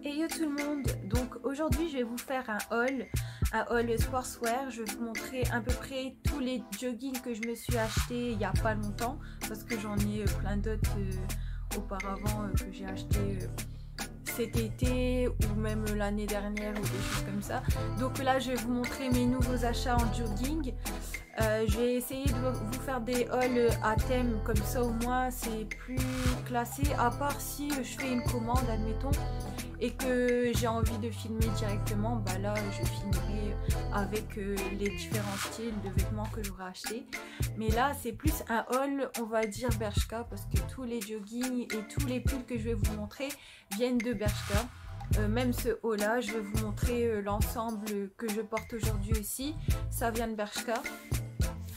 Et yo tout le monde, donc aujourd'hui je vais vous faire un haul sportswear. Je vais vous montrer à peu près tous les joggings que je me suis acheté il n'y a pas longtemps, parce que j'en ai plein d'autres auparavant que j'ai acheté cet été ou même l'année dernière ou des choses comme ça. Donc là je vais vous montrer mes nouveaux achats en jogging. Je vais essayer de vous faire des hauls à thème, comme ça au moins c'est plus classé, à part si je fais une commande admettons et que j'ai envie de filmer directement, bah là je filmerai avec les différents styles de vêtements que j'aurai acheté. Mais là c'est plus un haul, on va dire Bershka, parce que tous les joggings et tous les pulls que je vais vous montrer viennent de Bershka. Même ce haut là, je vais vous montrer l'ensemble que je porte aujourd'hui aussi, ça vient de Bershka.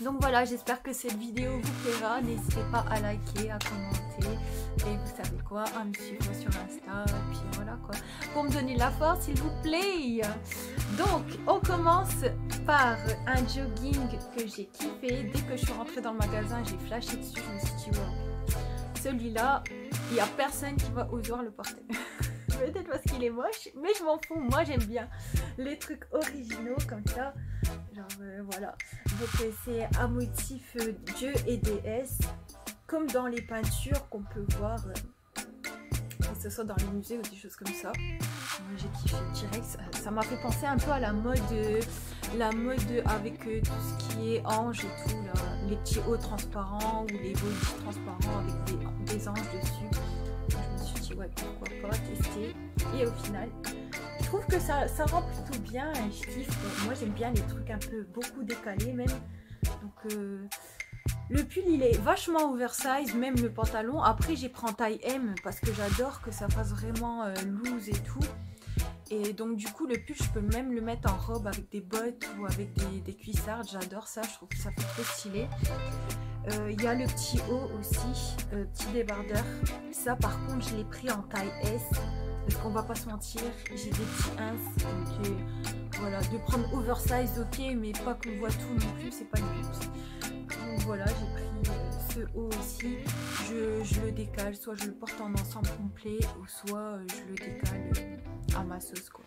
Donc voilà, j'espère que cette vidéo vous plaira. N'hésitez pas à liker, à commenter et vous savez quoi, à me suivre sur Insta et puis voilà quoi, pour me donner la force s'il vous plaît. Donc on commence par un jogging que j'ai kiffé. Dès que je suis rentrée dans le magasin, j'ai flashé dessus, je me suis dit wow, celui-là, il n'y a personne qui va oser le porter. Peut-être parce qu'il est moche, mais je m'en fous, moi j'aime bien les trucs originaux comme ça. Genre voilà, donc c'est un motif dieu et déesse, comme dans les peintures qu'on peut voir, que ce soit dans les musées ou des choses comme ça. Moi j'ai kiffé direct, ça m'a fait penser un peu à la mode avec tout ce qui est ange et tout, là, les petits hauts transparents ou les bodys transparents avec des anges dessus. Je me suis dit ouais, pourquoi pas tester, et au final je trouve que ça rend plutôt bien, je kiffe. Moi j'aime bien les trucs un peu beaucoup décalés même. Donc le pull il est vachement oversize, même le pantalon. Après j'ai pris en taille M parce que j'adore que ça fasse vraiment loose et tout. Et donc du coup le pull je peux même le mettre en robe avec des bottes ou avec des cuissardes. J'adore ça, je trouve que ça fait trop stylé. Il y a le petit haut aussi, petit débardeur. Ça par contre je l'ai pris en taille S. Parce qu'on va pas se mentir, j'ai des petits 1, donc voilà, de prendre oversize ok, mais pas qu'on voit tout non plus, c'est pas le but. Donc voilà, j'ai pris ce haut aussi, je le décale, soit je le porte en ensemble complet, ou soit je le décale à ma sauce quoi.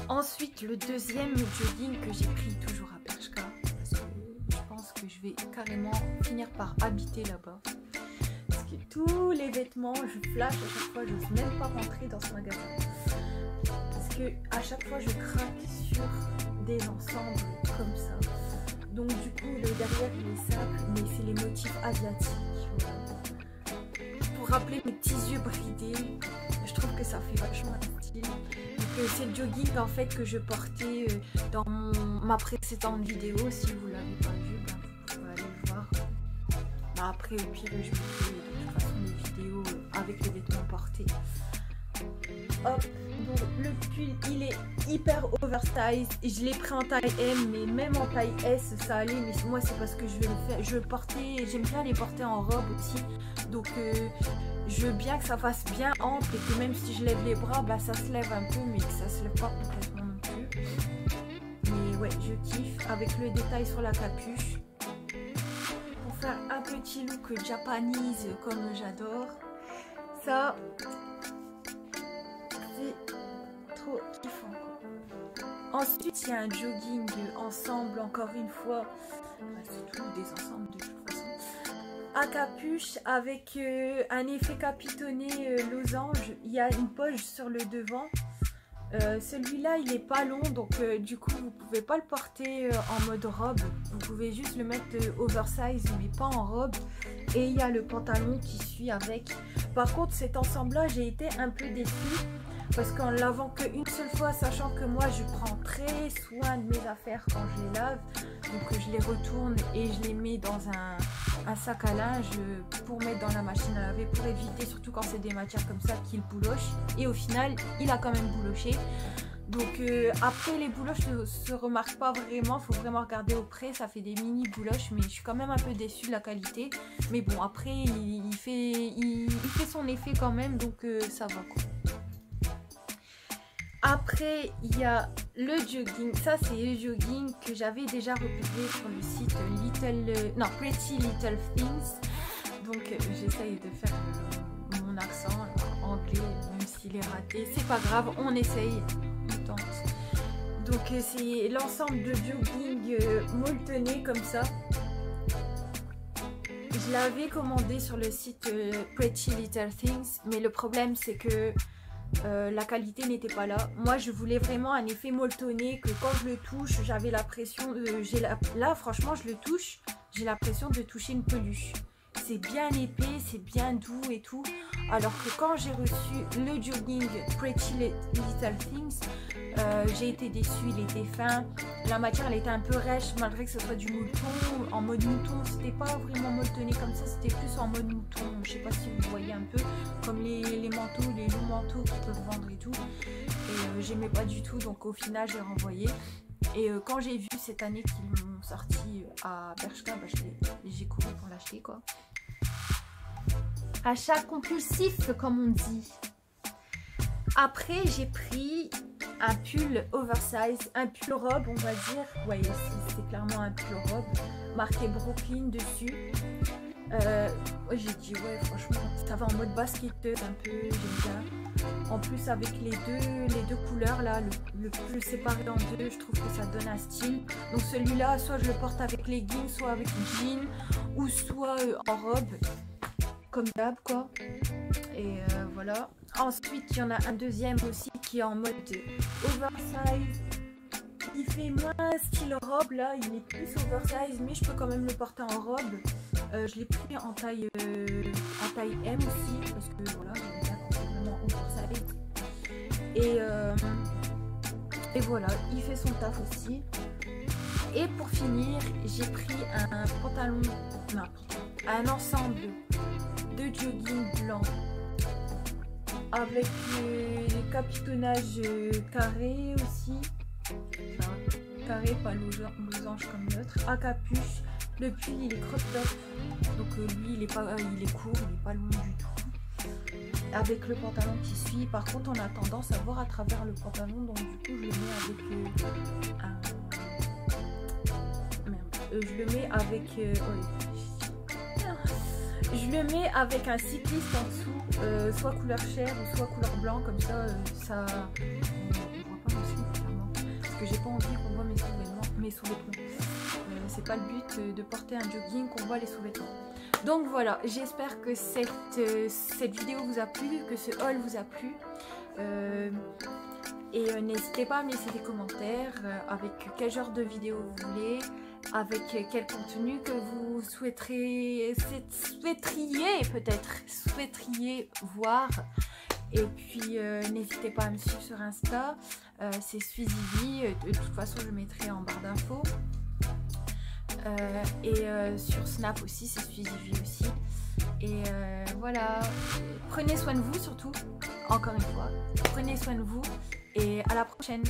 Ensuite, le deuxième jogging que j'ai pris toujours à Bershka, parce que je pense que je vais carrément finir par habiter là-bas. Tous les vêtements, je flash à chaque fois, je n'ose même pas rentrer dans ce magasin. Parce que à chaque fois, je craque sur des ensembles comme ça. Donc du coup, le derrière, il est simple, mais c'est les motifs asiatiques. Voilà. Pour rappeler mes petits yeux bridés, je trouve que ça fait vachement un style. Donc c'est le jogging en fait que je portais dans ma précédente vidéo. Si vous ne l'avez pas vu, ben, vous pouvez aller le voir. Ben, après, au pire, je vous fais les vidéos avec les vêtements portés. Hop, donc le pull il est hyper oversize. Je l'ai pris en taille M, mais même en taille S ça allait. Mais moi c'est parce que je vais le faire, je veux le porter, j'aime bien les porter en robe aussi. Donc je veux bien que ça fasse bien ample et que même si je lève les bras, bah ça se lève un peu, mais que ça se lève pas complètement non plus. Mais ouais, je kiffe avec le détail sur la capuche. Faire un petit look japanese comme j'adore, ça c'est trop kiffant quoi. Ensuite il y a un jogging ensemble, encore une fois, c'est tout des ensembles de toute façon, à capuche avec un effet capitonné losange. Il y a une poche sur le devant. Celui-là il est pas long, donc du coup vous pouvez pas le porter en mode robe, vous pouvez juste le mettre oversize mais pas en robe. Et il y a le pantalon qui suit avec. Par contre cet ensemble là j'ai été un peu déçue parce qu'en lavant qu'une seule fois, sachant que moi je prends très soin de mes affaires quand je les lave, donc je les retourne et je les mets dans un sac à linge pour mettre dans la machine à laver, pour éviter, surtout quand c'est des matières comme ça, qu'il bouloche. Et au final il a quand même bouloché. Donc après les bouloches ne se remarquent pas vraiment, faut vraiment regarder au près, ça fait des mini bouloches, mais je suis quand même un peu déçue de la qualité. Mais bon après il fait son effet quand même, donc ça va quoi. Après il y a le jogging, ça c'est le jogging que j'avais déjà republié sur le site Pretty Little Things. Donc j'essaye de faire mon accent anglais, même si qu'il est raté. C'est pas grave, on essaye, on tente. Donc c'est l'ensemble de jogging molletonné comme ça. Je l'avais commandé sur le site Pretty Little Things, mais le problème c'est que la qualité n'était pas là. Moi je voulais vraiment un effet molletonné, que quand je le touche j'avais l'impression là franchement je le touche, j'ai l'impression de toucher une peluche. C'est bien épais, c'est bien doux et tout, alors que quand j'ai reçu le jogging Pretty Little Things, j'ai été déçue. Il était fin, la matière elle était un peu rêche malgré que ce soit du mouton. En mode mouton, c'était pas vraiment molletonné comme ça, c'était plus en mode mouton. Je sais pas si vous voyez un peu comme les manteaux, les longs manteaux qu'ils peuvent vendre et tout. Et j'aimais pas du tout, donc au final j'ai renvoyé. Et quand j'ai vu cette année qu'ils l'ont sorti à Bershka, bah, j'ai couru pour l'acheter quoi. Achat compulsif comme on dit. Après j'ai pris un pull oversize, un pull robe on va dire. Ouais, c'est clairement un pull robe marqué Brooklyn dessus. J'ai dit ouais franchement ça va en mode basketteuse un peu, j'aime bien. En plus avec les deux couleurs là, le pull séparé en deux, je trouve que ça donne un style. Donc celui-là soit je le porte avec leggings, soit avec jean, ou soit en robe comme d'hab quoi. Et voilà. Ensuite il y en a un deuxième aussi qui est en mode oversize. Il fait moins style robe là, il est plus oversize mais je peux quand même le porter en robe. Je l'ai pris en taille M aussi parce que voilà, j'aime bien quand c'est vraiment oversize. Et voilà, il fait son taf aussi. Et pour finir, j'ai pris un pantalon, non, un ensemble de jogging blanc avec les capitonnage carré aussi. Enfin, carré, pas losange comme l'autre, à capuche. Le pull il est crop top, donc lui il est court, il est pas long du tout. Avec le pantalon qui suit, par contre on a tendance à voir à travers le pantalon, donc du coup je le mets avec je le mets avec un cycliste en dessous, soit couleur chair ou soit couleur blanc, comme ça ça on voit pas mon slip clairement, parce que j'ai pas envie qu'on voit mes sous-vêtements. C'est pas le but de porter un jogging qu'on voit les sous-vêtements. Donc voilà, j'espère que cette vidéo vous a plu, que ce haul vous a plu. Et n'hésitez pas à me laisser des commentaires avec quel genre de vidéo vous voulez, avec quel contenu que vous souhaiteriez voir. Et puis n'hésitez pas à me suivre sur Insta, c'est Swizivi, de toute façon je mettrai en barre d'infos. Sur Snap aussi, c'est Swizivi aussi. Et voilà, prenez soin de vous surtout, encore une fois, prenez soin de vous et à la prochaine.